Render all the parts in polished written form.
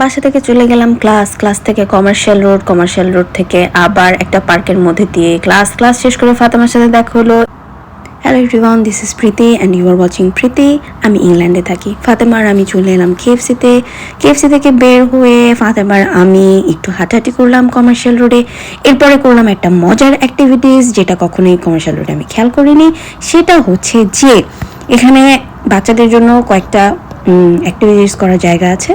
বাসা থেকে চলে গেলাম ক্লাস থেকে কমার্শিয়াল রোড থেকে আবার একটা পার্কের মধ্যে দিয়ে ক্লাস শেষ করে ফাতেমার সাথে দেখা হলো। Hello everyone, this is Preeti and you are watching Preeti. আমি ইংল্যান্ডে থাকি। ফাতেমার আমি চলে এলাম কেএফসি থেকে বের হয়ে ফাতেমার আমি একটু হাঁটাহাঁটি করলাম কমার্শিয়াল রোডে। এরপরে করলাম একটা মজার অ্যাক্টিভিটিস যেটা কখনোই কমার্শিয়াল রোডে আমি খেয়াল করিনি। সেটা হচ্ছে যে এখানে বাচ্চাদের জন্য কয়েকটা অ্যাক্টিভিটিস করার জায়গা আছে,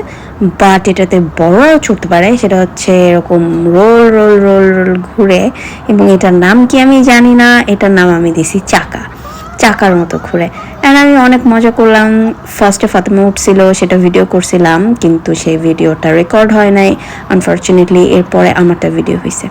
বাট এটাতে বড়রাও চড়তে পারে। সেটা হচ্ছে এরকম রোল রোল রোল রোল ঘুরে, এবং এটার নাম কি আমি জানি না, এটার নাম আমি দিছি চাকার মতো ঘুরে। অ্যান্ড আমি অনেক মজা করলাম। ফার্স্টে ফাতেমা উঠছিল, সেটা ভিডিও করছিলাম, কিন্তু সেই ভিডিওটা রেকর্ড হয় নাই আনফর্চুনেটলি। এরপরে আমারটা ভিডিও হয়েছে।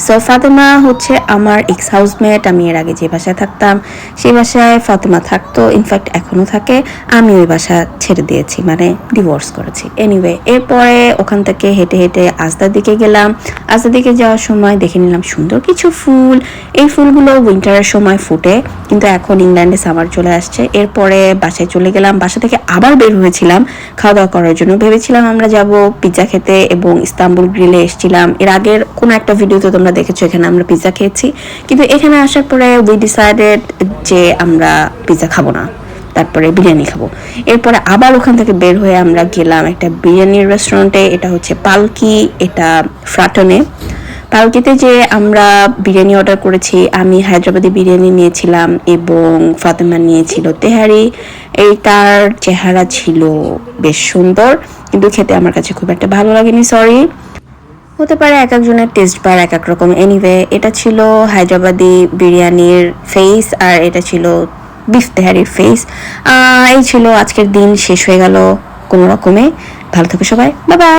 সো ফাতেমা হচ্ছে আমার এক্স হাউসমেট। আমি এর আগে যে বাসায় থাকতাম সেই বাসায় ফাতেমা থাকতো, ইনফ্যাক্ট এখনও থাকে। আমি ওই বাসা ছেড়ে দিয়েছি, মানে ডিভোর্স করেছি। এনিওয়ে, এরপরে ওখান থেকে হেঁটে হেঁটে আজদার দিকে গেলাম। আজদার দিকে যাওয়ার সময় দেখে নিলাম সুন্দর কিছু ফুল। এই ফুলগুলো উইন্টারের সময় ফুটে, কিন্তু এখন ইংল্যান্ডে সামার চলে আসছে। এরপরে বাসায় চলে গেলাম। বাসা থেকে আবার বের হয়েছিলাম খাওয়া দাওয়া করার জন্য। ভেবেছিলাম আমরা যাব পিৎজা খেতে এবং ইস্তাম্বুল গ্রিলে এসেছিলাম। এর আগের কোনো একটা ভিডিওতে তোমরা দেখেছো এখানে আমরা পিৎজা খেয়েছি, কিন্তু এখানে আসার পরে উই ডিসাইডেড যে আমরা পিৎজা খাবো না, তারপরে বিরিয়ানি খাবো। এরপরে আবার ওখান থেকে বের হয়ে আমরা গেলাম একটা বিরিয়ানির রেস্টুরেন্টে। এটা হচ্ছে পালকি, এটা ফ্রাটনে। পালকিতে যে আমরা বিরিয়ানি অর্ডার করেছি, আমি হায়দ্রাবাদি বিরিয়ানি নিয়েছিলাম এবং ফাতেমা নিয়েছিল তেহারি। এইটার চেহারা ছিল বেশ সুন্দর, কিন্তু খেতে আমার কাছে খুব একটা ভালো লাগেনি। সরি, হতে পারে এক একজনের টেস্ট বার এক এক রকম। এনিওয়ে, এটা ছিল হায়দ্রাবাদি বিরিয়ানির ফেস, আর এটা ছিল বিফ তেহারির ফেস। এই ছিল আজকের দিন, শেষ হয়ে গেল কোনো রকমে। ভালো থাকো সবাই, বাই বাই।